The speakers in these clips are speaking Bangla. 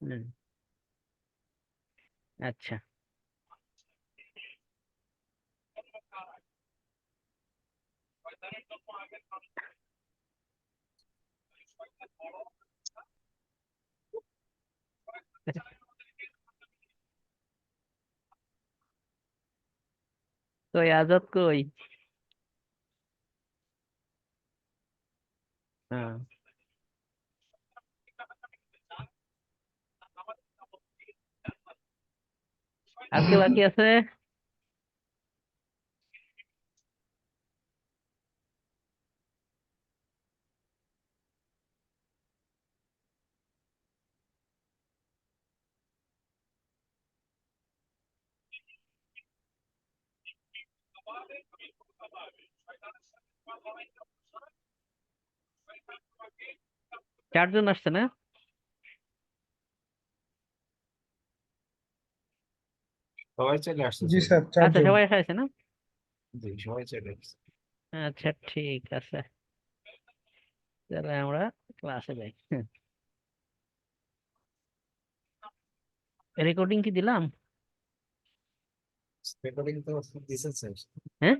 হুম, আচ্ছা। কই আজাদ কই? হ্যাঁ, আর কে বাকি আছে? 4 জন আসছে না? সবাই চলে আসছে জি স্যার। স্যার, আচ্ছা, 4 জন। সবাই এসেছে না? জি, সবাই চলে আসছে। আচ্ছা, ঠিক আছে, তাহলে আমরা ক্লাসে যাই। রেকর্ডিং কি দিলাম? রেকর্ডিং তো দিছেন স্যার। হ্যাঁ,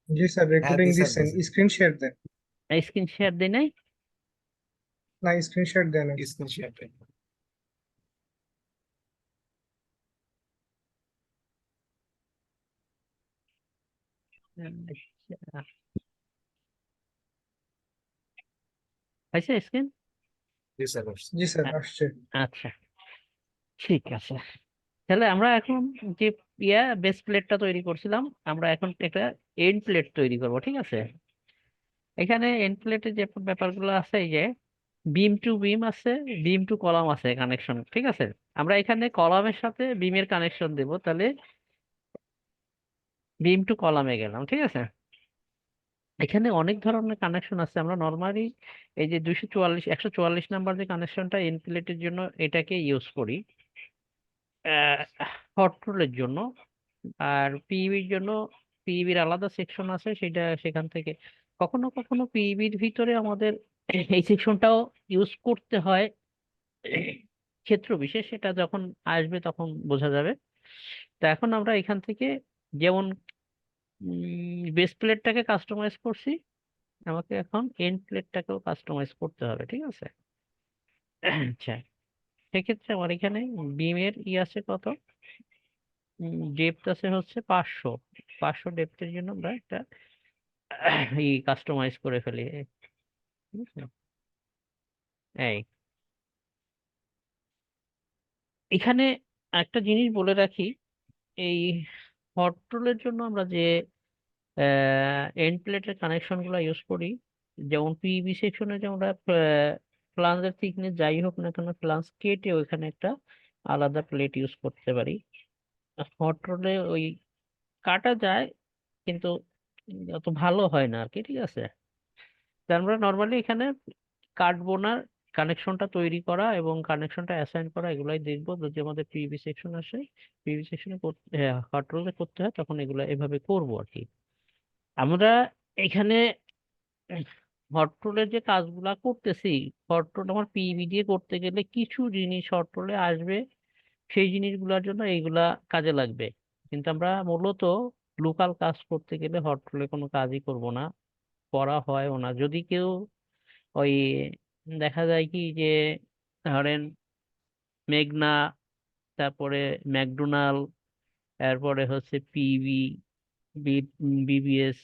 জি স্যার, হ্যাঁ, রেকর্ডিং দিছেন দিচ্ছেন, দিছেন। স্ক্রিন শেয়ার দেন। স্ক্রিন শেয়ার দিই নাই? না, স্ক্রিন শেয়ার দেন। Screen share. আচ্ছা, হয়েছে স্ক্রিন? জি স্যার আসছে। জি স্যার, আসছে। আচ্ছা, ঠিক আছে। তাহলে আমরা এখন যে বেস প্লেটটা তৈরি করছিলাম, আমরা এখন একটা এন্ড প্লেট তৈরি করব, ঠিক আছে? এখানে এন্ড প্লেটে যে ব্যাপারগুলো আছে, এই যে বিম টু বিম আছে, বিম টু কলাম আছে কানেকশন, ঠিক আছে? আমরা এখানে কলামের সাথে বিমের কানেকশন দেব, তাহলে বিম টু কলামে গেলাম, ঠিক আছে? এখানে অনেক ধরনের কানেকশন আছে। আমরা নর্মালি এই যে 144 নাম্বার যে কানেকশনটা এন্ড প্লেটের জন্য, এটাকে ইউজ করি হট রোলের জন্য। আর পিইবির জন্য পিইবির আলাদা সেকশন আছে, সেটা সেখান থেকে কখনো কখনো পিইবির ভিতরে আমাদের এই সেকশনটাও ইউজ করতে হয়, ক্ষেত্র বিশেষ, সেটা যখন আসবে তখন বোঝা যাবে। তো এখন আমরা এখান থেকে যেমন বেস প্লেটটাকে কাস্টমাইজ করছি, আমাকে এখন এন্ড প্লেটটাকেও কাস্টমাইজ করতে হবে, ঠিক আছে? আচ্ছা, সেক্ষেত্রে আমার এখানে বিমের আছে কত, ডেপথ আছে হচ্ছে 500। 500 ডেপথের জন্য আমরা একটা কাস্টমাইজ করে ফেলি, বুঝছো? এই এখানে একটা জিনিস বলে রাখি, এই হট রোলের জন্য আমরা যে এন্ড প্লেটের কানেকশন গুলো ইউজ করি, যেমন পিভি সেকশনে যে আমরা ফ্লাঞ্জের থিকনেস যাই হোক না কেন, ফ্লাঞ্জ কেটে ওইখানে একটা আলাদা প্লেট ইউজ করতে পারি। হট রোলে ওই কাটা যায়, কিন্তু অত ভালো হয় না আর কি, ঠিক আছে? তো আমরা নর্মালি এখানে কাটবো না, কানেকশনটা তৈরি করা এবং কানেকশনটা অ্যাসাইন করা এগুলাই দেখবো। যদি আমাদের পিভি সেকশন আসে, পিভি সেকশনে করতে, হট রোলে করতে হয়, তখন এগুলো এভাবে করবো আর কি। আমরা এখানে হট রোলের যে কাজগুলা করতেছি, হট রোল আমার পিভি দিয়ে করতে গেলে কিছু জিনিস হট রোলে আসবে, সেই জিনিসগুলোর জন্য এইগুলা কাজে লাগবে। কিন্তু আমরা মূলত লোকাল কাজ করতে গেলে হট রোলে কোনো কাজই করব না, করা হয়ও না। যদি কেউ ওই দেখা যায় কি যে, ধরেন মেঘনা, তারপরে ম্যাকডোনাল্ড, এরপরে হচ্ছে পিবি, বিবিএস,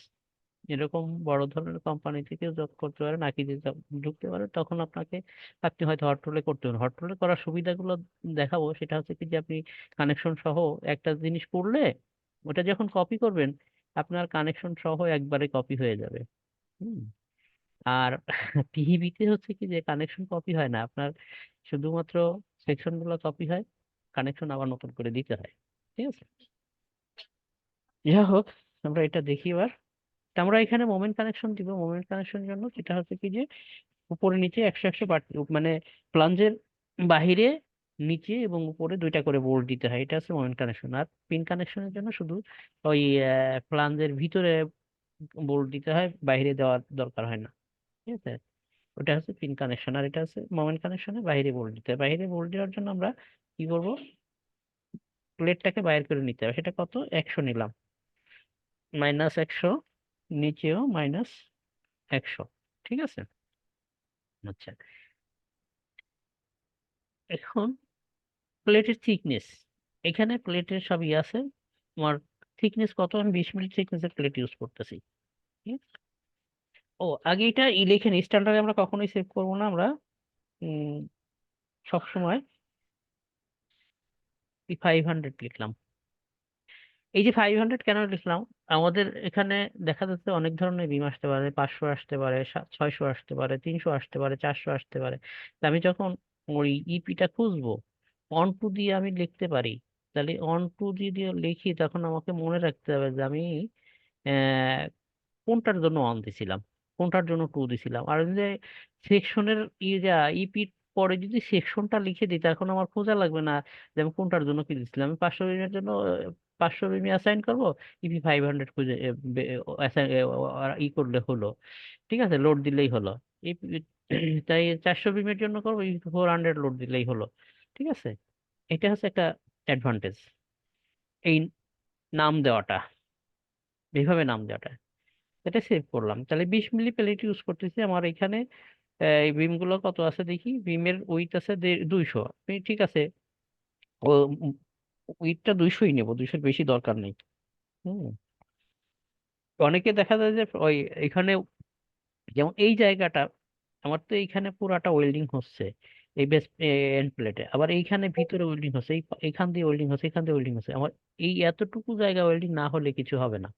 এরকম বড় ধরনের কোম্পানি থেকে জব করতে পারে নাকি, যে job ঢুকতে পারে, তখন আপনি হয়তো হট রোলে করতে পারেন। হট রোলে করার সুবিধাগুলো দেখাবো, সেটা হচ্ছে কি যে আপনি কানেকশন সহ একটা জিনিস করলে, ওটা যখন কপি করবেন, আপনার কানেকশন সহ একবারে কপি হয়ে যাবে। হুম। আর পিহিবিতে হচ্ছে কি যে কানেকশন কপি হয় না আপনার, শুধুমাত্র সেকশন গুলো কপি হয়, কানেকশন আবার নতুন করে দিতে হয়, ঠিক আছে? যা হোক, আমরা এটা দেখি এবার। তা আমরা এখানে মোমেন্ট কানেকশন দিব। মোমেন্ট কানেকশন জন্য যেটা হচ্ছে কি যে, উপরে নিচে 100 100 মানে প্লাঞ্জের বাহিরে, নিচে এবং উপরে 2টা করে বোল্ট দিতে হয়, এটা হচ্ছে মোমেন্ট কানেকশন। আর পিন কানেকশনের জন্য শুধু ওই প্লাঞ্জের ভিতরে বোল্ট দিতে হয়, বাইরে দেওয়ার দরকার হয় না, ঠিক আছে? ওটা হচ্ছে পিন কানেকশন, আর এটা হচ্ছে মোমেন্ট কানেকশনের বাইরে বোল্ট দিতে হবে। বাইরে বোল্ট দেওয়ার জন্য আমরা কি করবো, প্লেটটাকে বাইর করে নিতে হবে। সেটা কত, 100 নিলাম, -100, নিচেও -100। ঠিক আছে। আচ্ছা, এখন প্লেটের থিকনেস, এখানে প্লেটের সবই আছে। তোমার থিকনেস কত, আমি 20 মিলি থিকনেসের প্লেট ইউজ করতেছি। ঠিক আছে? ও আগে এটা লিখে নিই, স্ট্যান্ডার্ডে আমরা কখনোই সেভ করবো না, আমরা সবসময় 500 লিখলাম। এই যে 500 কেন লিখলাম, আমাদের এখানে দেখা যাচ্ছে অনেক ধরনের বিম আসতে পারে, 500 আসতে পারে, 600 আসতে পারে, 300 আসতে পারে, 400 আসতে পারে। তা আমি যখন ওই ইপিটা খুঁজবো, অন টু দিয়ে আমি লিখতে পারি। তাহলে অন টু যদি লিখি, তখন আমাকে মনে রাখতে হবে যে আমি আহ, কোনটার জন্য অন দিছিলাম, কোনটার জন্য টু দিছিলাম। আর যদি সেকশনের ইপি পরে যদি সেকশনটা লিখে দিই, তখন আমার খোঁজা লাগবে না যে আমি কোনটার জন্য কি দিচ্ছিলাম। আমি 500 বিমের জন্য 500 বিমি অ্যাসাইন করবো, ইপি 500 খুঁজে assign- ই করলে হলো। ঠিক আছে, লোড দিলেই হলো। EP তাই 400 বিমের জন্য করবো, ইপি 400 লোড দিলেই হলো। ঠিক আছে, এটা হচ্ছে একটা অ্যাডভান্টেজ, এই নাম দেওয়াটা, এইভাবে নাম দেওয়াটা। এটা সেভ করলাম। তাহলে 20 মিলি প্লেট ইউজ করতেছি। আমার এখানে এই বিম গুলো কত আছে দেখি, বিমের উইথ আছে 200। ঠিক আছে, ও উইথটা 200ই নেবো, 200 বেশি দরকার নেই। হুম, অনেকে দেখা যায় যে ওই এখানে, যেমন এই জায়গাটা, আমার তো এইখানে পুরাটা ওয়েল্ডিং হচ্ছে এই বেস এন্ড প্লেটে, আবার এইখানে ভিতরে ওয়েল্ডিং হচ্ছে, এইখান দিয়ে ওয়েল্ডিং হচ্ছে, এখান দিয়ে ওয়েল্ডিং হচ্ছে। আমার এই এতটুকু জায়গা ওয়েল্ডিং না হলে কিছু হবে না।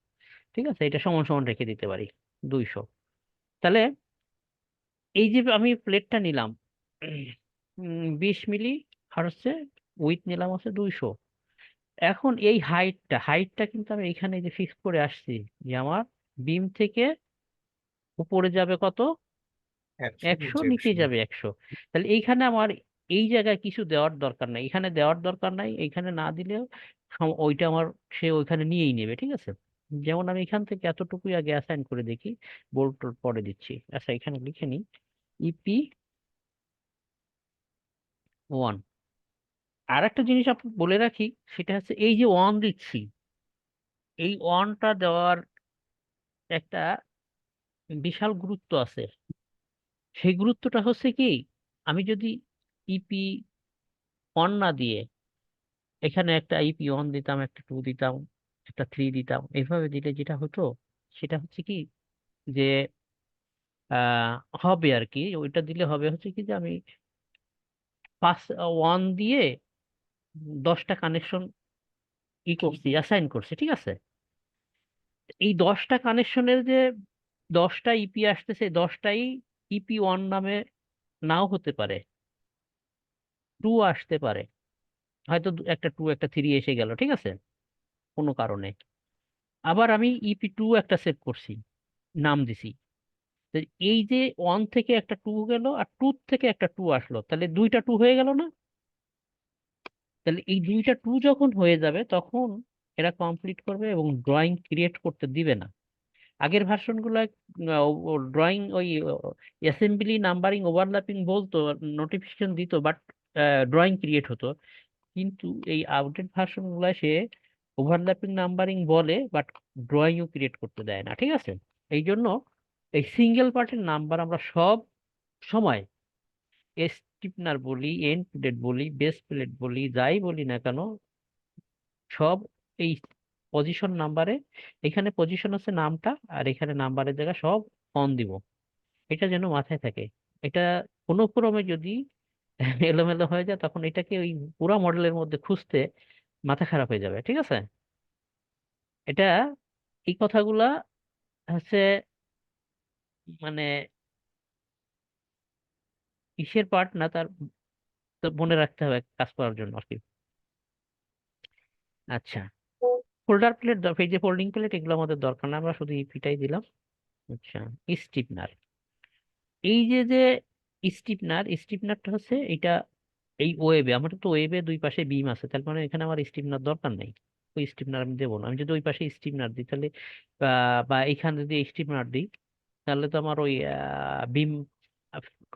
ঠিক আছে, এটা সমান সমান রেখে দিতে পারি 200। তাহলে এই যে আমি প্লেটটা নিলাম 20 মিলি, আর হচ্ছে উইথ নিলাম হচ্ছে 200। এখন এই হাইটটা কিন্তু আমি এখানে যে ফিক্স করে আসছি, যে আমার বিম থেকে উপরে যাবে কত, 100 100, নিচে নিচে 100। যাবে 100। তাহলে এইখানে আমার এই জায়গায় কিছু দেওয়ার দরকার নাই, এখানে দেওয়ার দরকার নাই, এইখানে না দিলেও ওইটা আমার, সে ওইখানে নিয়েই নেবে। ঠিক আছে, যেমন আমি এখান থেকে এতটুকুই আগে অ্যাসাইন করে দেখি, বোল্ট পরে দিচ্ছি। আচ্ছা, এখানে লিখে নিই EP 1। আর একটা জিনিস আপনি বলে রাখি, সেটা হচ্ছে এই যে ওয়ান দিচ্ছি, এই ওয়ানটা দেওয়ার একটা বিশাল গুরুত্ব আছে। সেই গুরুত্বটা হচ্ছে কি, আমি যদি EP 1 না দিয়ে এখানে একটা EP 1 দিতাম, একটা 2 দিতাম, একটা 3 দিতাম, এইভাবে দিলে যেটা হতো, সেটা হচ্ছে কি, যে আহ হবে আর কি, ওইটা দিলে হবে হচ্ছে কি, যে আমি 1 দিয়ে 10টা কানেকশন করছি, অ্যাসাইন করছি। ঠিক আছে, এই 10টা কানেকশনের যে 10টা ইপি আসতেছে, 10টাই EP 1 নামে নাও হতে পারে, 2 আসতে পারে, হয়তো একটা 2 একটা 3 এসে গেল। ঠিক আছে, কোনো কারণে। আবার আমি EP 2 একটা সেভ করছি, নাম দিছি। তো এই যে 1 থেকে একটা 2 গেল, আর 2 থেকে একটা 2 আসলো, তাহলে দুইটা 2 হয়ে গেল না? তাহলে এই দুইটা 2 যখন হয়ে যাবে, তখন এরা কমপ্লিট করবে এবং ড্রয়িং ক্রিয়েট করতে দিবে না। আগের ভার্সন গুলো ড্রয়িং ওই অ্যাসেম্বলি নাম্বারিং ওভারল্যাপিং বলতো, নোটিফিকেশন দিত, বাট ড্রয়িং ক্রিয়েট হতো। কিন্তু এই আপডেট ভার্সন গুলা সে ওভারল্যাপিং নাম্বারিং বলে, বাট ড্রয়িংও ক্রিয়েট করতে দেয় না। ঠিক আছে, এই জন্য এই সিঙ্গেল পার্টের নাম্বার আমরা সব সময়, স্টিপনার বলি, এন্ড প্লেট বলি, বেস প্লেট বলি, যাই বলি না কেন, সব এই পজিশন নাম্বারে, এখানে পজিশন আছে নামটা, আর এখানে নাম্বারের জায়গা সব অন দিব। এটা যেন মাথায় থাকে। এটা কোনো ক্রমে যদি এলোমেলো হয়ে যায়, তখন এটাকে ওই পুরো মডেলের মধ্যে খুঁজতে মাথা খারাপ হয়ে যাবে। ঠিক আছে, এটা, এই কথাগুলা হচ্ছে মানে ইসের পার্ট না, তার তো মনে রাখতে হবে কাজ করার জন্য আর কি। আচ্ছা, ফোল্ডার প্লেট, এই যে ফোল্ডিং প্লেট, এগুলো আমাদের দরকার না, আমরা শুধু ইপিটাই দিলাম। আচ্ছা, স্টিপনার, এই যে যে স্টিপনারটা হচ্ছে এটা, এই ওয়েবে, আমার তো ওয়েবে দুই পাশে বিম আছে, তার মানে এখানে আমার স্টিপনার দরকার নেই। ওই স্টিপনার আমি দেবো না। আমি যদি ওই পাশে স্টিপনার দিই, তাহলে বা এখানে যদি স্টিপনার দিই, তাহলে তো আমার ওই বিম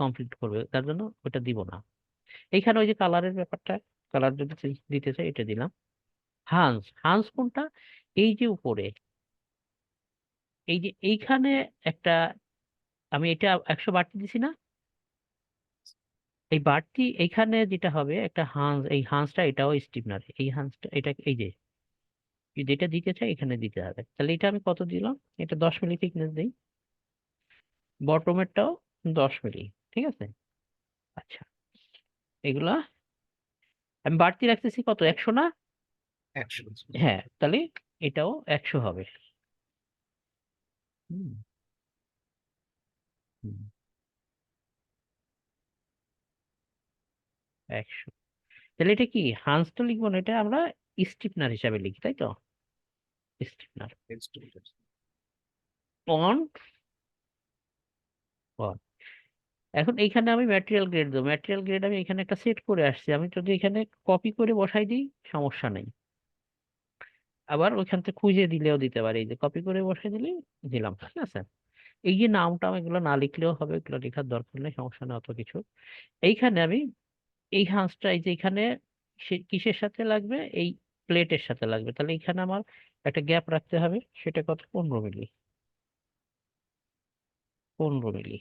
কমপ্লিট করবে, তার জন্য ওটা দিব না। এইখানে ওই যে কালারের ব্যাপারটা, কালার যদি দিতে চাই এটা দিলাম। হান্স, হান্স কোনটা? এই যে উপরে, এই যে এইখানে একটা, আমি এটা 100 বাড়তি দিছি না, এই বাড়তি এইখানে যেটা হবে একটা হান্স, এই হান্সটা এটাও স্টিফনার, এই হান্সটা এটা এই যে যেটা দিতে চাই এখানে দিতে হবে। তাহলে এটা আমি কত দিলাম? এটা 10 মিলি থিকনেস দিই, বটমেরটাও 10 মিলি। ঠিক আছে, আচ্ছা এগুলা আমি বাড়তি রাখতেছি কত, 100 না? 100 হ্যাঁ, তাহলে এটাও 100 হবে। হুম, হুম, 100। তাহলে এটা কি হান্স তো লিখবো না, এটা আমরা স্টিফনার হিসাবে লিখি, তাই তো? স্টিফনার অন অন। এখন এইখানে আমি ম্যাটেরিয়াল গ্রেড দেবো, ম্যাটেরিয়াল গ্রেড আমি এখানে একটা সেট করে আসছি, আমি যদি এখানে কপি করে বসাই দিই সমস্যা নেই, আবার ওইখান থেকে খুঁজে দিলেও দিতে পারি, এই যে কপি করে বসাই দিলে দিলাম। ঠিক আছে, এই যে নামটা এগুলো না লিখলেও হবে, এগুলো লেখার দরকার নেই, সমস্যা নেই অত কিছু। এইখানে আমি এই হাঁসটা এই যে এখানে কিসের সাথে লাগবে, এই প্লেটের সাথে লাগবে, তাহলে এখানে আমার একটা গ্যাপ রাখতে হবে, সেটা কত, 15 মিলি। 15 মিলি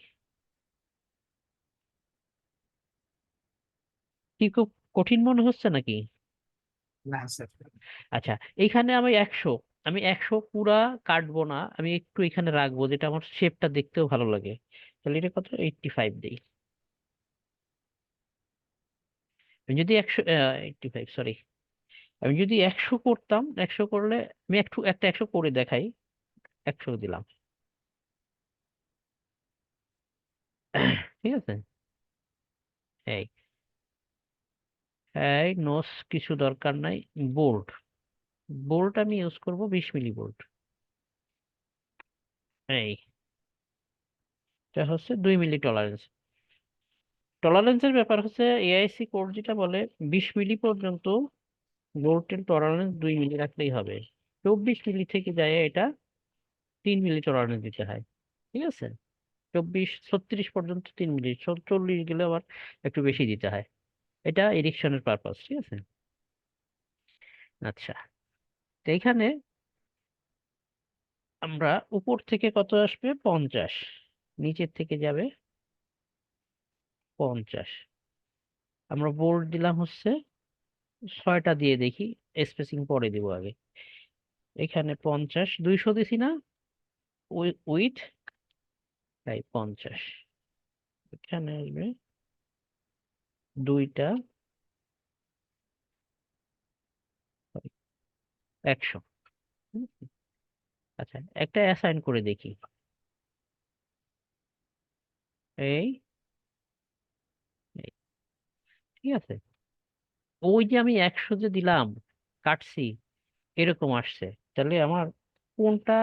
কি খুব কঠিন মনে হচ্ছে নাকি? না স্যার। আচ্ছা, এইখানে আমি 100 পুরা কাটবো না, আমি একটু এখানে রাখবো যেটা আমার শেপটা দেখতেও ভালো লাগে। তাহলে এটা কত, 85 দিই। আমি যদি 100, 85 সরি, আমি যদি 100 করতাম, 100 করলে আমি একটু একটা 100 করে দেখাই, 100 দিলাম। ঠিক আছে, এই এই নোস কিছু দরকার নাই। বোল্ট, বোল্ট আমি ইউজ করব 20 মিলি বোল্ট। এই এটা হচ্ছে 2 মিলি টলারেন্স। টলারেন্সের ব্যাপার হচ্ছে এআইসি কোড যেটা বলে 20 মিলি পর্যন্ত বোল্টের টলারেন্স 2 মিলি রাখলেই হবে। 24 মিলি থেকে যায় এটা 3 মিলি টলারেন্স দিতে হয়। ঠিক আছে, 24 36 পর্যন্ত 3 মিলি, 40 গেলে আবার একটু বেশি দিতে হয়। এটা এডিকশনের পারপাস। ঠিক আছে, আচ্ছা তো এখানে আমরা উপর থেকে কত আসবে, 50, নিচের থেকে যাবে 50। আমরা বোল্ট দিলাম হচ্ছে 6টা দিয়ে দেখি, স্পেসিং পরে দিব আগে। এখানে 50, 200 দিছি না, উইথ তাই 50, এখানে আসবে 2টা 100। হুম, আচ্ছা একটা অ্যাসাইন করে দেখি, এই এই, ঠিক আছে, ওই যে আমি 100 যে দিলাম কাটছি, এরকম আসছে। তাহলে আমার কোনটা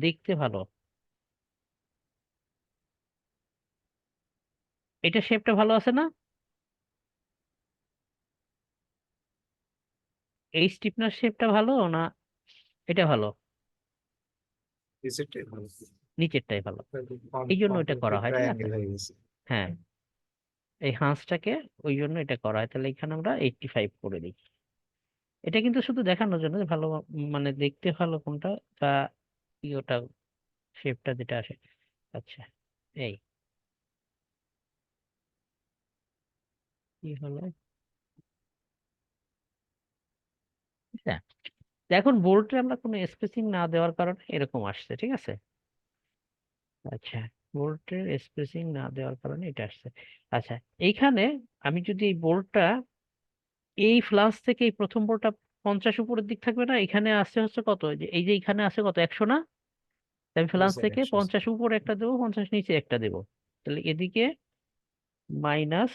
দেখতে ভালো, এটা শেপটা ভালো আছে না? এই স্টিফনার শেপটা ভালো না এটা ভালো? রিসেটটাই ভালো। নিচেরটাই ভালো, এই জন্য এটা করা হয়। ঠিক আছে, ট্রায়াঙ্গেল হয়ে গেছে। হ্যাঁ এই হাঁসটাকে ওই জন্য এটা করা হয়। তাহলে এখানে আমরা 85 করে দিই। এটা কিন্তু শুধু দেখানোর জন্য যে ভালো, মানে দেখতে ভালো কোনটা, বা কি ওটা শেপটা যেটা আসে। আচ্ছা এই কি হলো, আচ্ছা এখন বোল্টে আমরা কোনো স্পেসিং না দেওয়ার কারণে এরকম আসছে। ঠিক আছে, আচ্ছা বোল্টের স্পেসিং না দেওয়ার কারণে এটা আসছে। আচ্ছা এইখানে আমি যদি এই বোল্টটা এই ফ্লাস থেকে এই প্রথম বোল্টটা 50 উপরের দিক থাকবে না, এখানে আসছে হচ্ছে কত, এই যে এখানে আছে কত, 100 না? তাই আমি জি ফ্লাস স্যার থেকে 100 50 উপরে একটা দেবো, 50 নিচে একটা দেবো। তাহলে এদিকে -50,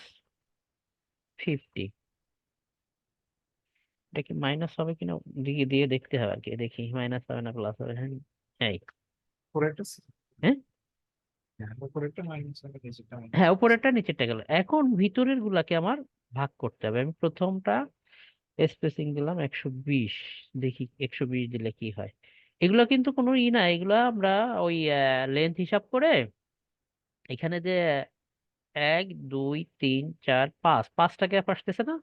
এটা কি মাইনাস হবে কিনা দিকে দিয়ে দেখতে হবে আর কি, দেখি মাইনাস হবে না প্লাস হবে। হ্যাঁ এই, উপরে একটা হ্যাঁ হ্যাঁ, উপরে একটা মাইনাস হবে, নিচেরটা মাইনাস হ্যাঁ হবে। উপরেরটা নিচেরটা গেল। এখন ভিতরের গুলাকে আমার ভাগ করতে হবে। আমি প্রথমটা স্পেসিং দিলাম 120, দেখি 120 দিলে কি হয়। এগুলো কিন্তু কোনো ই না, এগুলো আমরা ওই লেন্থ হিসাব করে এখানে যে 1 2 3 4 5 5টা গ্যাপ আসতেছে না,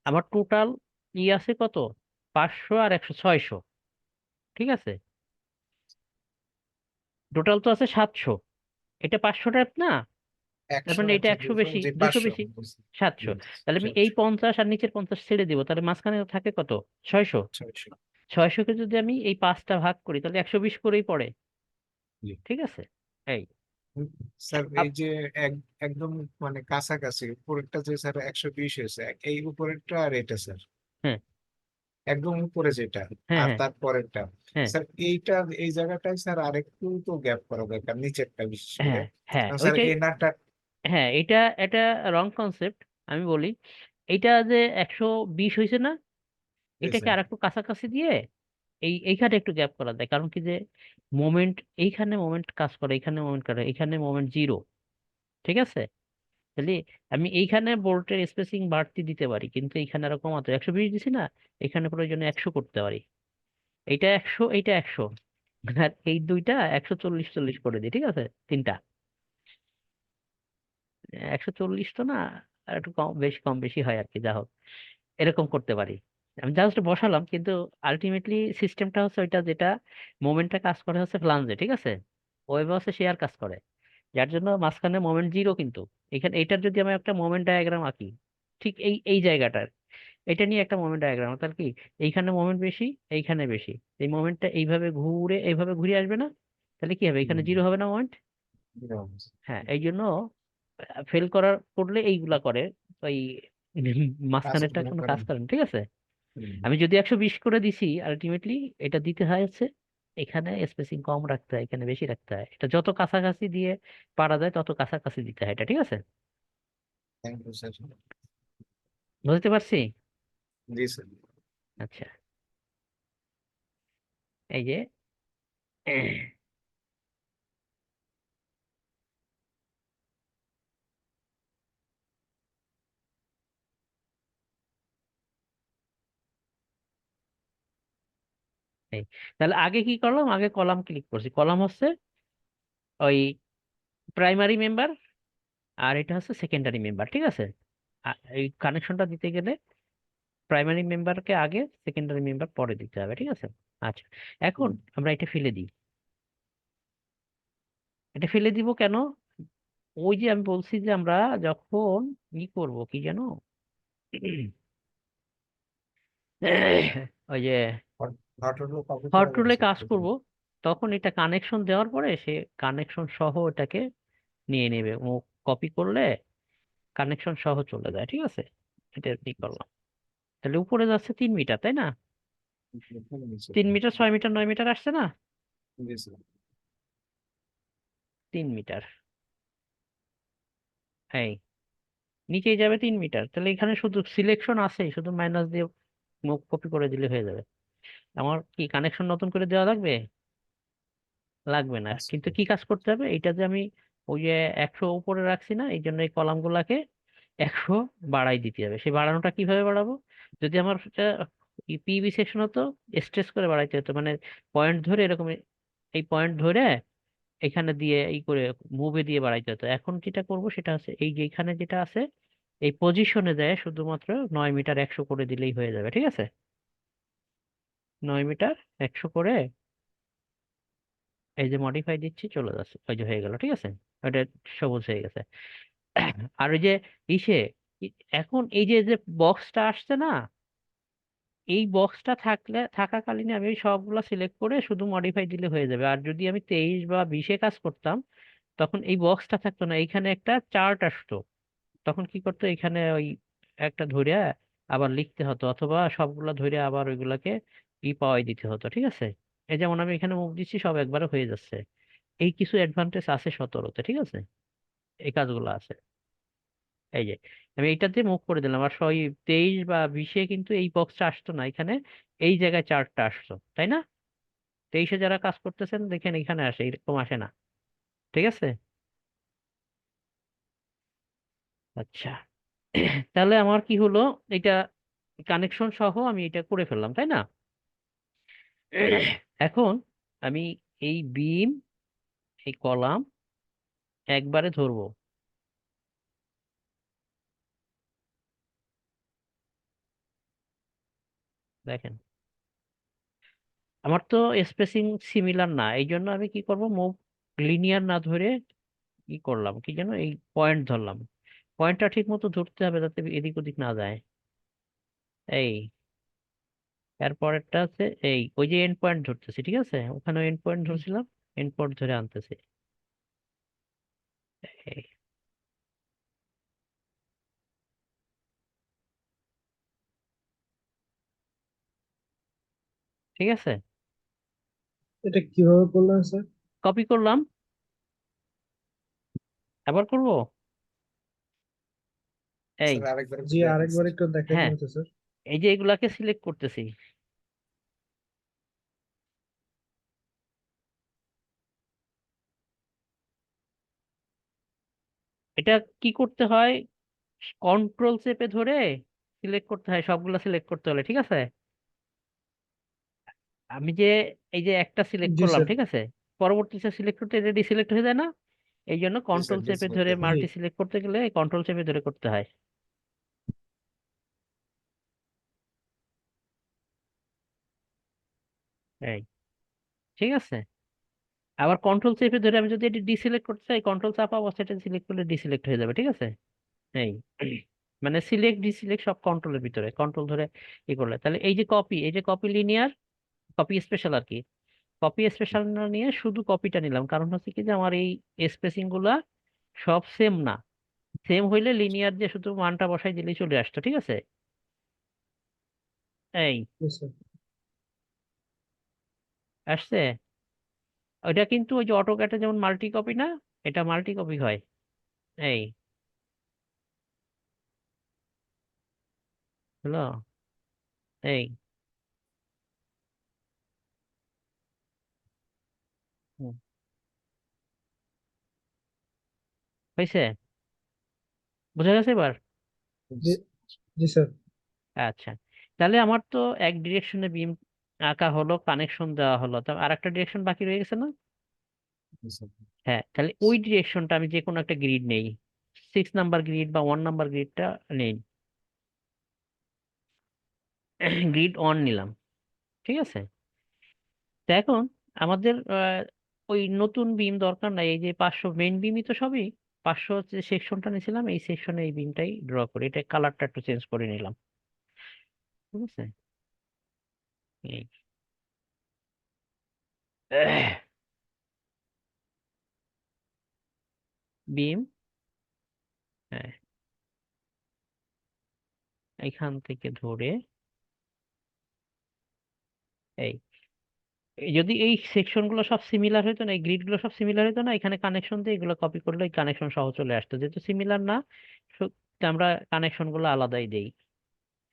আমার টোটাল আছে কত, 500 আর 100 600, ঠিক আছে, টোটাল তো আছে 700, এটা 500 ট্যাপ না, তার 100 মানে এটা 100 200 বেশি, যে 200 500 বেশি, 700। তাহলে আমি এই 700 50 আর নিচের 50 ছেড়ে দিব, তাহলে মাঝখানে থাকে কত, 600। 600। 600 কে যদি আমি এই 5টা ভাগ করি তাহলে 120 করেই পড়ে, জি। ঠিক আছে। এই স্যার এই আপ- যে একদম মানে কাছাকাছি উপরেরটা যে স্যার 120 হয়েছে, এই উপরেরটা আর এটা স্যার হ্যাঁ একদম উপরে যেটা হ্যাঁ আর হ্যাঁ তার পরেরটা, হ্যাঁ স্যার এইটা এই জায়গাটায় স্যার আরেকটু তো গ্যাপ করা দরকার নিচেরটা বিশেষ করে। হ্যাঁ হ্যাঁ স্যার ওইটাই। এই নাটটা হ্যাঁ এটা এটা রং কনসেপ্ট, আমি বলি। এইটা যে 120 হয়েছে না, এটাকে স্যার আর একটু কাছাকাছি দিয়ে এইখানে একটু গ্যাপ করা যায়, কারণ কি যে মোমেন্ট, এইখানে মোমেন্ট কাজ করে, এখানে মোমেন্ট করে, এখানে মোমেন্ট জিরো, ঠিক আছে। তাহলে আমি এইখানে বোল্টের স্পেসিং বাড়তি দিতে পারি, কিন্তু এইখানে আরো কমাতে, 120 দিছি না, এখানে প্রয়োজনে 100 করতে পারি, এইটা 100 এইটা 100, আর এই দুইটা 140 40 করে দিই, ঠিক আছে, তিনটা 140 তো না, আর একটু কম বেশি কম বেশি হয় আর কি, যা হোক এরকম করতে পারি। আমি জাস্ট বসালাম, কিন্তু আলটিমেটলি সিস্টেমটা হচ্ছে ওইটা, যেটা মোমেন্টটা কাজ করে হচ্ছে ফ্লাঞ্জে, ঠিক আছে, ওয়েভে হচ্ছে শেয়ার কাজ করে, যার জন্য মাঝখানে মোমেন্ট জিরো। কিন্তু এখানে এইটার যদি আমি একটা মোমেন্ট ডায়াগ্রাম আঁকি, ঠিক এই এই জায়গাটার, এটা নিয়ে একটা মোমেন্ট ডায়াগ্রাম, তাহলে কি এইখানে মোমেন্ট বেশি, এইখানে বেশি, এই মোমেন্টটা এইভাবে ঘুরে এইভাবে ঘুরে আসবে না, তাহলে কি হবে, এখানে জিরো হবে না মোমেন্ট। হ্যাঁ, এই জন্য ফেল করার করলে এইগুলা করে, ওই মাঝখানেরটা কাজগুলো কোনো করেন। কাজ করে না, ঠিক আছে। আমি যদি 120 করে দিছি, আলটিমেটলি এটা দিতে হয় হচ্ছে এখানে স্পেসিং কম রাখতে হয়, এখানে বেশি রাখতে হয়, এটা যত কাছাকাছি দিয়ে পারা যায় তত কাছাকাছি দিতে হয় এটা, ঠিক আছে। Thank you sir. বুঝতে পারছি। জি স্যার। আচ্ছা, এই যে এই, তাহলে আগে কি করলাম, আগে কলাম ক্লিক করছি, কলাম হচ্ছে ওই প্রাইমারি মেম্বার, আর এটা হচ্ছে সেকেন্ডারি মেম্বার, ঠিক আছে। এই কানেকশনটা দিতে গেলে প্রাইমারি মেম্বারকে আগে, সেকেন্ডারি মেম্বার পরে দিতে হবে, ঠিক আছে। আচ্ছা, এখন আমরা এটা ফেলে দিই। এটা ফেলে দিব কেন, ওই যে আমি বলছি যে আমরা যখন ই করব কি জানো, ওই যে হট হলো কপি হট করা যাবে রুলে স্যার। কাজ করব, তখন এটা কানেকশন দেওয়ার পরে সে কানেকশন সহ এটাকে নিয়ে নেবে, ও কপি করলে কানেকশন সহ চলে যায়, ঠিক আছে। এটা কি করলাম, তাহলে উপরে যাচ্ছে 3 মিটার, তাই না, 3 মিটার 6 মিটার 9 মিটার আসছে না, জি স্যার। 3 মিটার, এই নিচেই যাবে 3 মিটার, তাহলে এখানে শুধু সিলেকশন আছে, শুধু মাইনাস দিয়ে মুখ কপি করে দিলে হয়ে যাবে। আমার কি কানেকশন নতুন করে দেওয়া লাগবে, লাগবে না, কিন্তু কি কাজ করতে হবে, এইটা যে আমি ওই যে 100 উপরে রাখছি না, এই জন্য এই কলাম গুলাকে 100 বাড়াই দিতে হবে। সেই বাড়ানোটা কিভাবে বাড়াবো, যদি আমার পিবি সেকশন হতো, স্ট্রেস করে বাড়াইতে হতো, মানে পয়েন্ট ধরে এরকম, এই পয়েন্ট ধরে এখানে দিয়ে এই করে মুভে দিয়ে বাড়াইতে হতো। এখন যেটা করব সেটা হচ্ছে এই যে এখানে যেটা আছে, এই পজিশনে যায় শুধুমাত্র 9 মিটার 100 করে দিলেই হয়ে যাবে, ঠিক আছে। 9 মিটার 100 করে এই যে মডিফাই দিচ্ছি, চলে যাচ্ছে, ওই যে হয়ে গেল, ঠিক আছে, ওটা সবুজ হয়ে গেছে। আর ওই যে ইসে এখন এই যে যে বক্সটা আসছে না, এই বক্সটা থাকাকালীন আমি সবগুলা সিলেক্ট করে শুধু মডিফাই দিলে হয়ে যাবে। আর যদি আমি 23 বা 20-এ কাজ করতাম, তখন এই বক্সটা থাকতো না, এখানে একটা চার্ট আসতো, তখন কি করতো, এখানে ওই একটা ধরে আবার লিখতে হতো, অথবা সবগুলা ধরে আবার ওইগুলাকে পাওয়াই দিতে হতো, ঠিক আছে। এই যেমন আমি এখানে মুভ দিচ্ছি, সব একবারে হয়ে যাচ্ছে। এই কিছু অ্যাডভান্টেজ আছে 17-তে, ঠিক আছে, এই কাজগুলো আছে। এই যে আমি এইটাতে মুভ করে দিলাম, আর ওই 23 বা 20-এ কিন্তু এই বক্সটা আসতো না, এখানে এই জায়গায় চার্টটা আসতো, তাই না। 23-এ যারা কাজ করতেছেন দেখেন এখানে আসে, এরকম আসে না, ঠিক আছে। আচ্ছা, তাহলে আমার কি হলো, এটা কানেকশন সহ আমি এটা করে ফেললাম, তাই না। এখন আমি এই বিম, এই কলাম, একবারে ধরবো। দেখেন আমার তো স্পেসিং সিমিলার না, এই জন্য আমি কি করব, মুভ লিনিয়ার না ধরে কি করলাম, কি যেন, এই পয়েন্ট ধরলাম। পয়েন্টটা ঠিক মতো ধরতে হবে যাতে এদিক ওদিক না যায়। এই এরপরেরটা আছে, এই ওই যে এন্ড পয়েন্ট ধরতেছি, ঠিক আছে, ওখানে এন্ড পয়েন্ট ধরছিলাম, এন্ড পয়েন্ট ধরে আনতেছি। এই, ঠিক আছে, এটা কিভাবে করলেন স্যার? কপি করলাম, আবার করব। এই, স্যার আরেকবার একটু জি, দেখেন আরেকবার স্যার। একটু দেখাই হ্যাঁ, দিন তো স্যার। এই যে এগুলাকে সিলেক্ট করতেছি, এটা কি করতে হয়, কন্ট্রোল চেপে ধরে সিলেক্ট করতে হয়, সবগুলা সিলেক্ট করতে হলে, ঠিক আছে। আমি যে এই যে একটা সিলেক্ট জি করলাম, স্যার। ঠিক আছে, পরবর্তীতে সিলেক্ট করতে এটা ডিসিলেক্ট হয়ে যায় না, এই জন্য জি স্যার, কন্ট্রোল চেপে ডিসকানেক্ট ধরে হয়ে যায়। জি মাল্টি সিলেক্ট করতে গেলে কন্ট্রোল চেপে ধরে করতে হয়। এই, ঠিক আছে, আবার কন্ট্রোল চেপে ধরে আমি যদি এটি ডিসিলেক্ট করতে চাই, কন্ট্রোল চাপা অবস্থায় সিলেক্ট করলে ডিসিলেক্ট হয়ে যাবে, ঠিক আছে। এই মানে সিলেক্ট ডিসিলেক্ট সব কন্ট্রোলের ভিতরে, কন্ট্রোল ধরে ই করলে, তাহলে এই যে কপি, এই যে কপি লিনিয়ার, কপি স্পেশাল আর কি, কপি স্পেশাল না নিয়ে শুধু কপিটা নিলাম, কারণ হচ্ছে কি যে আমার এই স্পেসিং গুলা সব সেম না। সেম হইলে লিনিয়ার যে শুধু মানটা বসাই দিলেই চলে আসতো, ঠিক আছে। এই জি স্যার। আসছে, ওইটা কিন্তু ওই যে অটোক্যাটে যেমন মাল্টি কপি না, এটা মাল্টি কপি হয়। এই হলো, এই হুম, হয়েছে, বুঝা গেছে এবার। জি, জি স্যার। আচ্ছা, তাহলে আমার তো এক ডিরেকশনে বিম আঁকা হলো, কানেকশন দেওয়া হলো, তবে আর একটা ডিরেকশন বাকি রয়ে গেছে না। জি স্যার। হ্যাঁ, তাহলে ওই ডিরেকশনটা আমি যে কোনো একটা গ্রিড নেই, 6 নাম্বার গ্রিড বা 1 নাম্বার গ্রিডটা নেই, গ্রিড 1 নিলাম, ঠিক আছে। তো এখন আমাদের ওই নতুন বিম দরকার নাই, এই যে 500 মেইন বিমই তো সবই, 500 হচ্ছে সেকশনটা নিয়েছিলাম, এই সেকশনে এই বিমটাই ড্র করি, এটা কালারটা একটু চেঞ্জ করে নিলাম, ঠিক আছে। এই বিম, হ্যাঁ, এখান থেকে ধরে এই, যদি এই সেকশন গুলো সব সিমিলার হইতো না, এই গ্রিড গুলো সব সিমিলার হইতো না, এখানে কানেকশন দিয়ে এগুলো কপি করলে কানেকশন সহ চলে আসতো, যেহেতু সিমিলার না, তো আমরা কানেকশন গুলো আলাদাই দেই।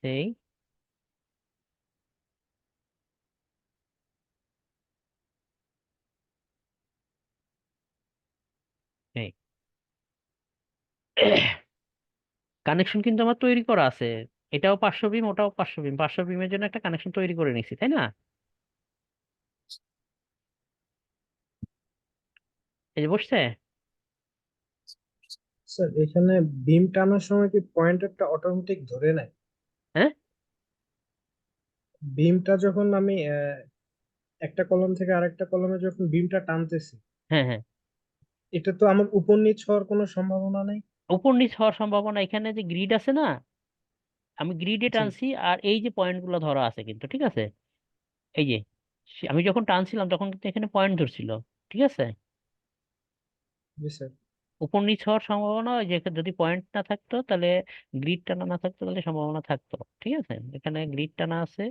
এই এই কানেকশন কিন্তু আমার তৈরি করা আছে, এটাও 500 বিম, ওটাও 500 বিম, 500 বিমের জন্য একটা কানেকশন তৈরি করে নিছি, তাই না। এই যে বসছে। স্যার এখানে বিম টানার সময় কি পয়েন্টারটা অটোমেটিক ধরে নেয়? হ্যাঁ বিমটা যখন আমি একটা কলম থেকে আরেকটা কলমে যখন বিমটা টানতেছি, হ্যাঁ হ্যাঁ, এটা তো আমার উপর নিচ হওয়ার কোনো সম্ভাবনা নেই। উপর নিচ হওয়ার সম্ভাবনা, এখানে যে গ্রিড আছে না, আমি গ্রিডে জি, টানছি, আর এই যে পয়েন্ট গুলো ধরা আছে কিন্তু, ঠিক আছে, এই যে আমি যখন টানছিলাম তখন কিন্তু এখানে পয়েন্ট ধরছিল, ঠিক আছে। জি স্যার। উপর নিচ হওয়ার সম্ভাবনা, ওই যে যদি পয়েন্ট না থাকতো তাহলে, গ্রিড টানা না থাকতো তাহলে সম্ভাবনা থাকতো, ঠিক আছে। এখানে গ্রিড টানা আছে,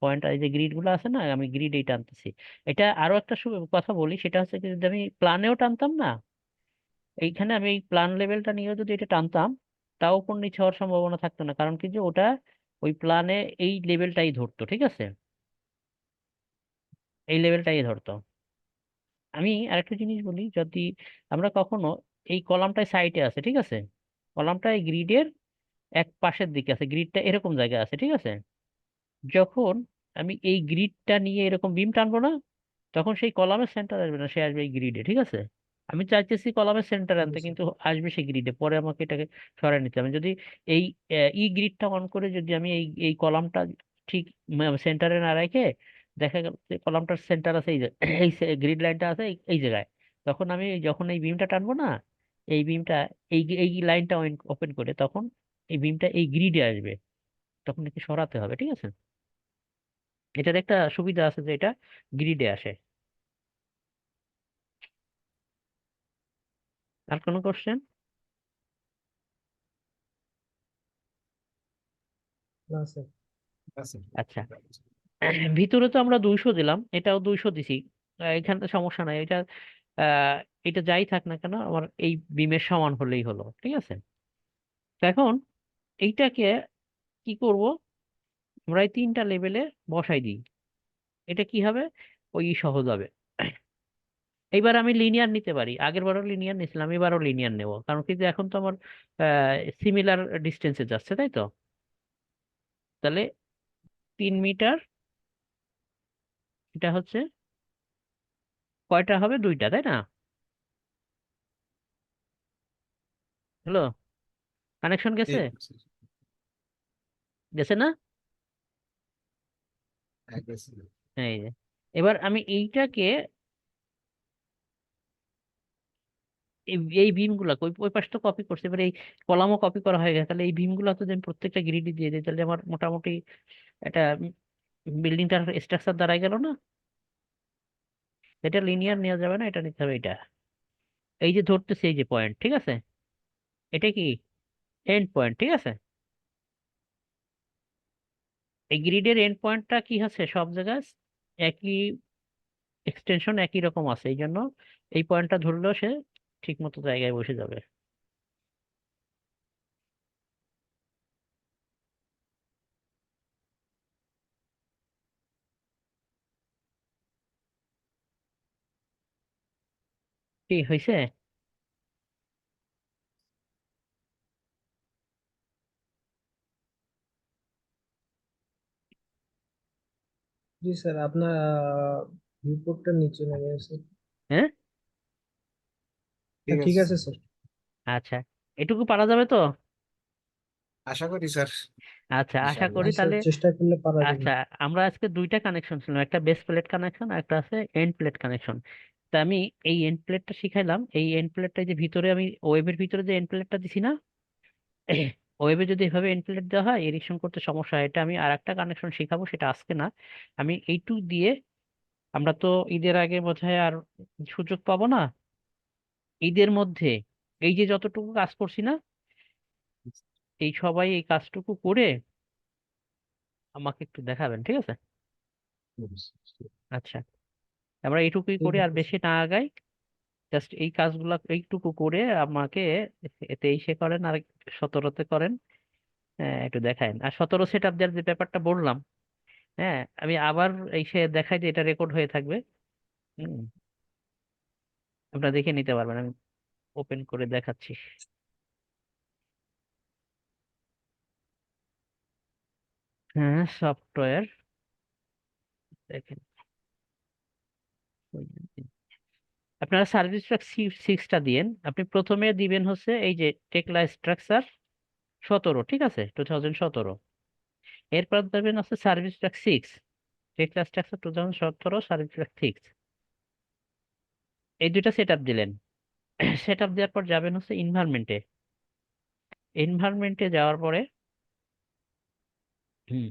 পয়েন্ট, এই যে গ্রিড গুলো আছে না, আমি গ্রিড এই টানতেছি। এটা আরো একটা কথা বলি, সেটা হচ্ছে কি, যদি আমি প্ল্যানেও টানতাম না, এইখানে আমি এই প্ল্যান লেভেলটা নিয়েও যদি এটা টানতাম, তাও উপর নিচ হওয়ার সম্ভাবনা থাকতো না, কারণ কি যে ওটা ওই প্ল্যানে এই লেভেলটাই ধরতো, ঠিক আছে, এই লেভেলটাই ধরতো। আমি আরেকটা জিনিস বলি, যদি আমরা কখনো এই কলামটায় সাইটে আছে, ঠিক আছে, কলামটা এই গ্রিডের এক পাশের দিকে আছে, গ্রিডটা এরকম জায়গায় আছে, ঠিক আছে, যখন আমি এই গ্রিডটা নিয়ে এরকম বিম টানবো না, তখন সেই কলামের সেন্টার আসবে না, সে আসবে এই গ্রিডে, ঠিক আছে। আমি চাইতেছি কলামের সেন্টার জি আনতে, স্যার। কিন্তু আসবে সে গ্রিডে, পরে আমাকে এটাকে সরাই নিতে হবে। যদি এই ই গ্রিডটা অন করে যদি আমি এই এই কলামটা ঠিক সেন্টারে না রেখে, দেখা গেল যে কলামটার সেন্টার আছে এই এই গ্রিড লাইনটা আছে এই জায়গায়, তখন আমি যখন এই বিমটা টানবো না, এই বিমটা এই লাইনটা ওপেন করে তখন এই বিমটা এই গ্রিডে আসবে, তখন একে সরাতে হবে, ঠিক আছে? এটার একটা সুবিধা আছে যে এটা গ্রিডে আসে। আর কোনো কোশ্চেন? না স্যার। আছে। আচ্ছা, ভিতরে তো আমরা 200 দিলাম, এটাও 200 দিছি, এখানে তো সমস্যা নাই। এটা আহ এটা যাই থাক না কেন, আমার এই বিমের সমান হলেই হলো, ঠিক আছে? তো এখন এইটাকে কি করব, আমরা এই 3টা লেভেলে বসাই দিই, এটা কি হবে, ওই সহজ হবে। এইবার আমি লিনিয়ার নিতে পারি, আগের বারও লিনিয়ার নিছিলাম, এবারও লিনিয়ার নেব, কারণ কি যে এখন তো আমার সিমিলার ডিস্টেন্সে যাচ্ছে, তাই তো? তাহলে 3 মিটার, এটা হচ্ছে কয়টা হবে, 2টা, তাই না? হ্যালো, কানেকশন জি গেছে? স্যার। গেছে না? হ্যাঁ, গেছে। এই যে, এবার আমি এইটাকে এই বিম গুলা ওই ওই পাশটা কপি করছি, এবার এই কলামও কপি করা হয়ে গেছে, তাহলে এই বিম গুলা তো যদি আমি প্রত্যেকটা গ্রিডে দিয়ে দিই, তাহলে আমার মোটামুটি একটা বিল্ডিংটার স্ট্রাকচার দাঁড়ায় গেল না? এটা লিনিয়ার নেওয়া যাবে না, এটা নিতে হবে এটা। এই যে ধরতেছে এই যে পয়েন্ট, ঠিক আছে? এটা কি এন্ড পয়েন্ট, ঠিক আছে? এই গ্রিডের এন্ড পয়েন্টটা কি আছে, সব জায়গায় একই এক্সটেনশন একই রকম আছে, এই জন্য এই পয়েন্টটা ধরলেও সে ঠিক মতো জায়গায় বসে যাবে। কি হয়েছে? জি স্যার, আপনার রিপোর্টটা নিচে নেমে গেছে। হ্যাঁ, ঠিক ঠিক আছে আছে স্যার। স্যার। আচ্ছা, এটুকু পারা যাবে তো? আশা করি স্যার। আচ্ছা, আশা ইনশাআল্লাহ। করি স্যার তাহলে। চেষ্টা করলে পারা যাবে। আচ্ছা, আমরা আজকে 2টা কানেকশন ছিল, একটা বেস প্লেট কানেকশন, একটা আছে এন্ড প্লেট কানেকশন। তা আমি এই এন্ড প্লেটটা শিখাইলাম, এই এন্ড প্লেটটা যে ভিতরে আমি ওয়েবের ভিতরে যে এন্ড প্লেটটা দিছি না, ওয়েবে যদি এভাবে এন্ড প্লেট দেওয়া হয় এরিকশন করতে সমস্যা হয়, এটা আমি আর একটা কানেকশন শিখাবো, সেটা আজকে না। আমি এইটুক দিয়ে, আমরা তো ঈদের আগে বোধহয় আর সুযোগ পাবো না, ঈদের মধ্যে এই যে যতটুকু কাজ করছি না, এই সবাই এই কাজটুকু করে আমাকে একটু দেখাবেন, ঠিক আছে? আচ্ছা, আমরা এইটুকুই ঠিক করি, আর আছে বেশি স্যার। না আগাই। জাস্ট এই কাজগুলা এইটুকু করে আমাকে 23-এ করেন আর 17-তে করেন। হ্যাঁ, একটু দেখায়েন। আর 17 সেট আপ দেওয়ার যে ব্যাপারটা বললাম, হ্যাঁ, আমি আবার সে দেখাই যে এটা রেকর্ড হয়ে থাকবে। হুম, আপনারা দেখে নিতে পারবেন, আমি ওপেন করে দেখাচ্ছি। হ্যাঁ, সফটওয়্যার দেখেন, আপনারা সার্ভিস ট্র্যাক 6টা দিয়েন। আপনি প্রথমে দিবেন হচ্ছে এই যে টেকলা স্ট্রাকচার 17, ঠিক আছে, 2017। এরপর দেবেন হচ্ছে সার্ভিস ট্র্যাক 6, টেকলা স্ট্রাকচার 2017, সার্ভিস ট্র্যাক 6। এই 2টা সেট আপ দিলেন। সেট আপ দেওয়ার পর যাবেন হচ্ছে ইনভায়রনমেন্টে। ইনভায়রনমেন্টে যাওয়ার পরে হুম,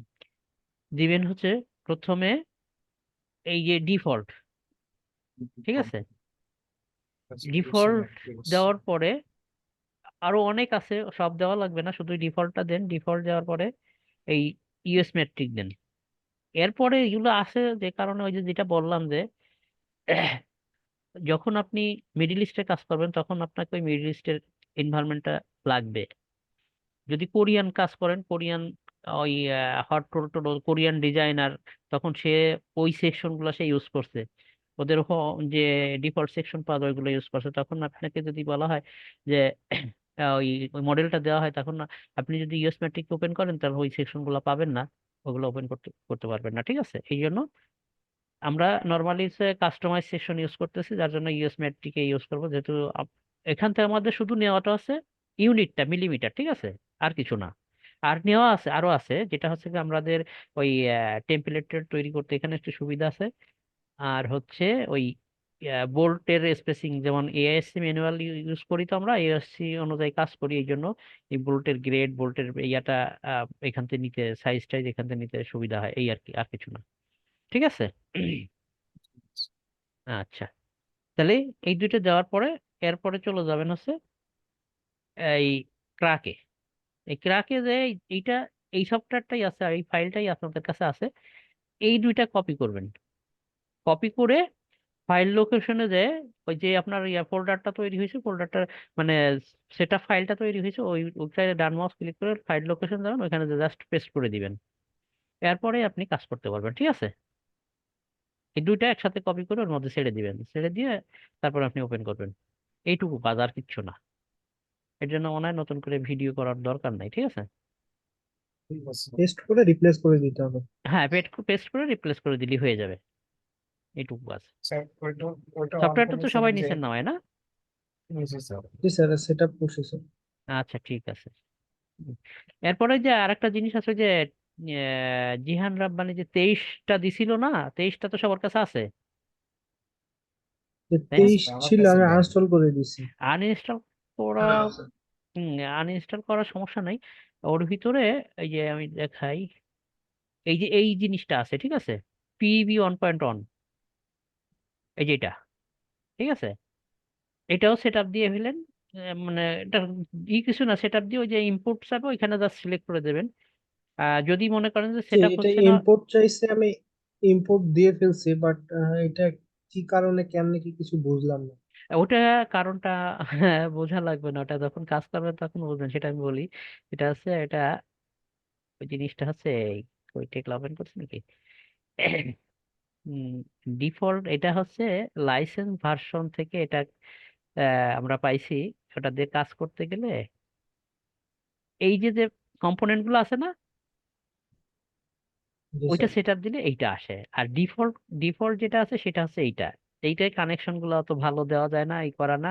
দিবেন হচ্ছে প্রথমে এই যে ডিফল্ট, ঠিক আছে? ডিফল্ট দেওয়ার পরে আরো অনেক আছে, সব দেওয়া লাগবে না, শুধু ডিফল্টটা দেন। ডিফল্ট দেওয়ার পরে এই ইউএস মেট্রিক দেন। এরপরে এগুলো আছে যে কারণে, ওই যে যেটা বললাম যে যখন আপনি মিডল ইস্টে কাজ করবেন তখন আপনাকে ওই মিডল ইস্টের এনভায়রনমেন্টটা লাগবে। যদি কোরিয়ান কাজ করেন, কোরিয়ান ওই হট রোল টোল কোরিয়ান ডিজাইনার, তখন সে ওই সেকশন গুলো সে ইউজ করছে, ওদের যে ডিফল্ট সেকশন পাওয়া যায় ওইগুলো ইউজ করছে। তখন আপনাকে যদি বলা হয় যে ওই ওই মডেলটা দেওয়া হয়, তখন আপনি যদি ইউএস ম্যাট্রিক ওপেন করেন তাহলে ওই সেকশন গুলো পাবেন না, ওগুলো ওপেন করতে করতে পারবেন না, ঠিক আছে? এই জন্য আমরা নর্মালি কাস্টমাইজ সেকশন ইউজ করতেছি, যার জন্য ইউএস ম্যাটটিকে ইউজ করবো, যেহেতু এখান থেকে আমাদের শুধু নেওয়াটা আছে ইউনিটটা মিলিমিটার, ঠিক আছে, আর কিছু না। আর নেওয়া আছে, আরো আছে, যেটা হচ্ছে কি আমাদের ওই টেম্পলেটের তৈরি করতে এখানে একটু সুবিধা আছে। আর হচ্ছে ওই বোল্টের স্পেসিং, যেমন এআইএসসি ম্যানুয়াল ইউজ করি, তো আমরা এআইএসসি অনুযায়ী কাজ করি, এই জন্য এই বোল্টের গ্রেড, বোল্টের ইয়াটা এখান থেকে নিতে, সাইজ টাইজ এখান থেকে নিতে সুবিধা হয়, এই আর কি, আর কিছু না। ঠিক আছে। আচ্ছা, তাহলে এই দুইটা দেওয়ার পরে এরপরে চলে যাবেন হচ্ছে এই ক্রাকে। এই ক্রাকে যে এইটা, এই সফটওয়্যারটাই আছে আর এই ফাইলটাই আপনাদের কাছে আছে, এই দুইটা কপি করবেন। কপি করে ফাইল লোকেশনে যে ওই যে আপনার ফোল্ডারটা তৈরি হয়েছে, ফোল্ডারটা মানে সেটা ফাইলটা তৈরি হয়েছে, ওইটায় ডান মাউস ক্লিক করে ফাইল লোকেশন যাবেন, ওইখানে জাস্ট পেস্ট করে দিবেন। এরপরে আপনি কাজ করতে পারবেন, ঠিক আছে। এই দুইটা একসাথে কপি করে ওর মধ্যে ছেড়ে দিবেন, ছেড়ে দিয়ে তারপর আপনি ওপেন করবেন। এইটুকু কাজ, আর কিচ্ছু না। এর জন্য মনে হয় নতুন করে ভিডিও করার দরকার নাই, ঠিক আছে। ঠিক আছে পেস্ট করে রিপ্লেস করে দিতে হবে। হ্যাঁ, পেস্ট করে রিপ্লেস করে দিলেই হয়ে যাবে, এইটুকু কাজ। স্যার। ওইটা ওইটা অন সফটওয়্যারটা তো সবাই করেছিলেন যে নিছেন নামায় না? নিচে স্যার। জি স্যার, সেট আপ করছি স্যার। আচ্ছা, ঠিক আছে। হুম। এরপরে যে আরেকটা জিনিস আছে যে জিহান রাব্বানি যে 23টা দিছিল না, 23টা তো সবার কাছে আছে, যে তাই না? 23 আমার ছিল, কাছে আমি নেই। আনস্টল করে দিছি। আনইনস্টল করা, আনইনস্টল করার সমস্যা নাই। ওর ভিতরে এই যে আমি দেখাই, এই যে এই জিনিসটা আছে, ঠিক আছে, PB 1.1, এই যে এটা, ঠিক আছে, এটাও সেট আপ দিয়ে ফেলেন। মানে এটা কিছু না, সেট আপ দিয়ে ওই যে ইম্পোর্ট চাপে ওইখানে জাস্ট সিলেক্ট করে দেবেন। যদি মনে করেন যে যে সেট আপ এটা হচ্ছে না, ইম্পোর্ট চাইছে, আমি ইম্পোর্ট দিয়ে ফেলছি, বাট এটা কি কারণে কেমনে কি কিছু বুঝলাম না। ওটা কারণটা বোঝা লাগবে না, ওটা যখন কাজ করবেন তখন বুঝবেন, সেটা আমি বলি। এটা হচ্ছে এটা, ওই জিনিসটা হচ্ছে ওই টেক ওপেন করছে নাকি, ডিফল্ট এটা হচ্ছে লাইসেন্স ভার্সন থেকে এটা আমরা পাইছি। ওটা দিয়ে কাজ করতে গেলে এই যে যে কম্পোনেন্ট গুলো আছে না, জি ওইটা স্যার। সেট আপ দিলে এইটা আসে। আর ডিফল্ট ডিফল্ট যেটা আছে সেটা হচ্ছে এইটা। এইটাই কানেকশন গুলো অত ভালো দেওয়া যায় না, এই করা না,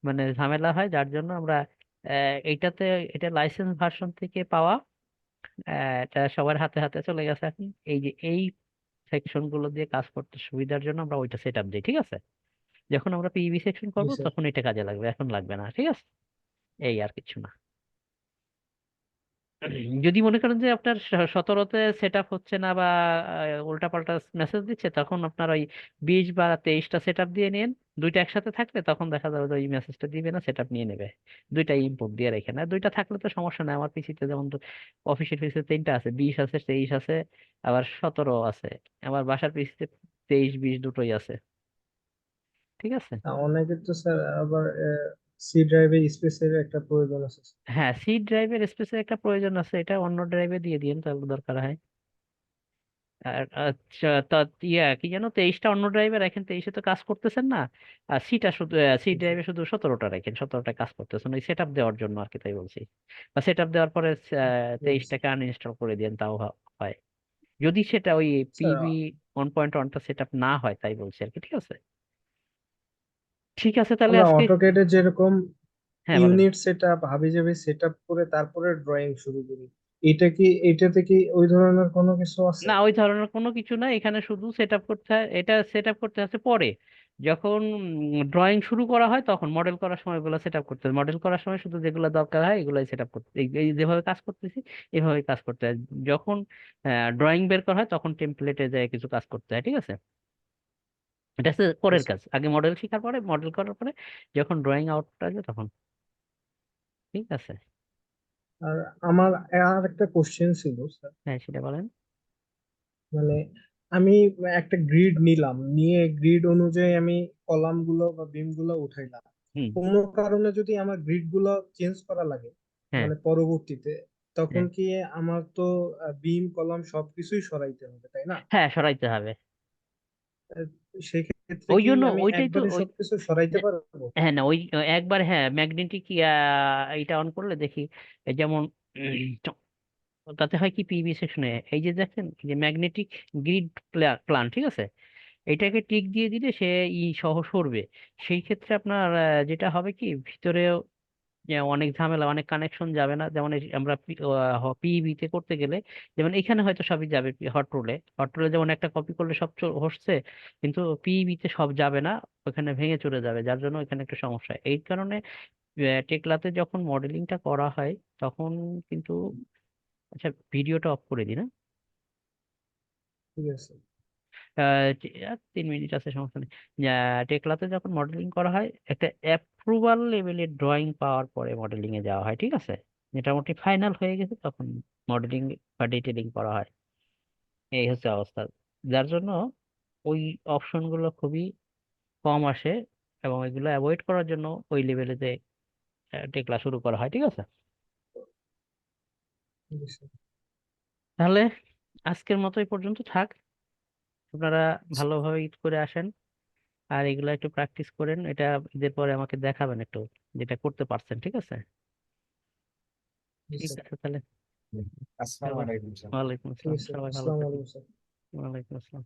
মানে ঝামেলা হয়, যার জন্য আমরা এইটাতে, এটা লাইসেন্স ভার্সন থেকে পাওয়া, এটা সবার হাতে হাতে চলে গেছে এখন। এই যে এই সেকশন গুলো দিয়ে কাজ করতে সুবিধার জন্য আমরা ওইটা সেট আপ দিই, ঠিক আছে। যখন আমরা পিভি সেকশন জি করবো স্যার। তখন এটা কাজে লাগবে, এখন লাগবে না, ঠিক আছে। এই আর কিছু না। যদি মনে করেন যে আপনার 17তে সেট আপ হচ্ছে না বা উল্টাপাল্টা মেসেজ দিচ্ছে, তখন আপনার ওই 20 বা 23টা সেট আপ দিয়ে নিন। দুইটা একসাথে থাকলে তখন দেখা যাবে যে ওই মেসেজটা দিবে না, সেট আপ নিয়ে নেবে। দুইটা ইম্পোর্ট দিয়ে রেখে না, দুইটা থাকলে তো সমস্যা নাই। আমার পিসিতে যেমন তো অফিসের পিসিতে 3টা আছে, 20 আছে, 23 আছে, আবার 17 আছে। আমার বাসার পিসিতে 23 20 দুটোই আছে, ঠিক আছে। অনেকের তো স্যার আবার সি ড্রাইভে স্পেসের একটা প্রয়োজন আছে। হ্যাঁ, সি ড্রাইভের স্পেসের একটা প্রয়োজন আছে, এটা অন্য ড্রাইভে দিয়ে দিন তাহলে দরকার হয়। আর আচ্ছা, তা কি জানো, 23টা অন্য ড্রাইভে রাখেন, 23-এ তো কাজ করতেছেন না। আর সিটা শুধু সি জি স্যার। ড্রাইভে শুধু 17টা রাখেন, 17টা কাজ করতেছেন, ওই সেট আপ দেওয়ার জন্য আর কি, তাই বলছি। বা সেট আপ দেওয়ার পরে জি 23টাকে আনইনস্টল করে দেন, তাও হয়। যদি সেটা ওই স্যার। PB 1.1টা সেট আপ না হয়, তাই বলছি আর কি, ঠিক আছে। ঠিক আছে, তাহলে আমরা আজকে, অটোক্যাডে যেরকম হ্যাঁ বলেন। ইউনিট সেট আপ হাবিজাবি সেট আপ করে তারপরে ড্রয়িং শুরু করি, এটাতে কি ওই ধরনের কোনো কিছু আছে? না, ওই ধরনের কোনো কিছু না, এখানে শুধু সেট আপ করতে হয়, এটা সেট আপ করতে আছে পরে, যখন ড্রয়িং শুরু করা হয় তখন। মডেল করার সময় এগুলো সেট আপ করতে হয়, মডেল করার সময় শুধু যেগুলো দরকার হয় এগুলাই সেট আপ করতে, এই যেভাবে কাজ করতেছি এভাবে কাজ করতে হয়। যখন ড্রয়িং বের করা হয় তখন টেমপ্লেটে যায় কিছু কাজ করতে হয়, ঠিক আছে। এটা হচ্ছে জি পরের স্যার। কাজ, আগে মডেল শেখার পরে, মডেল করার পরে যখন ড্রয়িং আউট আসবে তখন, ঠিক আছে। আর আমার আর একটা কোশ্চেন ছিল স্যার। হ্যাঁ, সেটা বলেন। মানে আমি একটা গ্রিড নিলাম, নিয়ে গ্রিড অনুযায়ী আমি কলাম গুলো বা বিম গুলো উঠাইলাম। হুম। কোনো কারণে যদি আমার গ্রিড গুলো চেঞ্জ করা লাগে, হ্যাঁ, মানে পরবর্তীতে, তখন হ্যাঁ, কি আমার তো বিম কলাম সবকিছুই সরাইতে হবে, তাই না? হ্যাঁ, সরাইতে হবে। আহ, সেক্ষেত্রে ওই কি জন্য আমি ওইটাই তো একবারে ওই, সবকিছু সরাইতে পারবো? হ্যাঁ না, ওই একবার, হ্যাঁ, ম্যাগনেটিক এটা অন করলে দেখি, এই যেমন তাতে হয় কি, পিভি সেকশনে এই যে দেখেন, এই যে ম্যাগনেটিক গ্রিড প্লান, ঠিক আছে, এটাকে টিক দিয়ে দিলে সে সহ সরবে। সেই ক্ষেত্রে আপনার যেটা হবে কি ভিতরে অনেক ঝামেলা, অনেক কানেকশন যাবে না। যেমন আমরা পিইবি তে করতে গেলে যেমন এখানে হয়তো সবই যাবে, হট রোলে যেমন একটা কপি করলে সব হচ্ছে, কিন্তু পিইবি তে সব যাবে না, ওখানে ভেঙে চলে যাবে, যার জন্য এখানে একটা সমস্যা। এই কারণে টেকলাতে যখন মডেলিংটা করা হয় তখন কিন্তু, আচ্ছা ভিডিওটা অফ করে দিই না, ঠিক আছে। 3 মিনিট আছে, সমস্যা নেই। টেকলাতে যখন মডেলিং করা হয় একটা অ্যাপ্রুভাল লেভেলের ড্রয়িং পাওয়ার পরে মডেলিং এ যাওয়া হয়, ঠিক আছে? মোটামুটি ফাইনাল হয়ে গেছে তখন মডেলিং বা ডিটেলিং করা হয়। এই হচ্ছে অবস্থা, যার জন্য ওই অপশন গুলো খুবই কম আসে, এবং এগুলো অ্যাভয়েড করার জন্য ওই লেভেলে যে টেকলা শুরু করা হয়, ঠিক আছে? ঠিক আছে। তাহলে আজকের মতো এই পর্যন্ত থাক। আপনারা ভালোভাবে ঈদ করে আসেন, আর এগুলো একটু প্র্যাকটিস করেন। এটা ঈদের পরে আমাকে দেখাবেন একটু, যেটা করতে পারছেন, ঠিক আছে? ঠিক ঠিক আছে। আছে তাহলে। আসসালামু সবাই, আলাইকুম স্যার। ওয়ালাইকুম ঠিক আসসালাম, আছে। সবাই ভালো আসসালামু থাকবেন। আলাইকুম স্যার। ওয়ালাইকুম আসসালাম।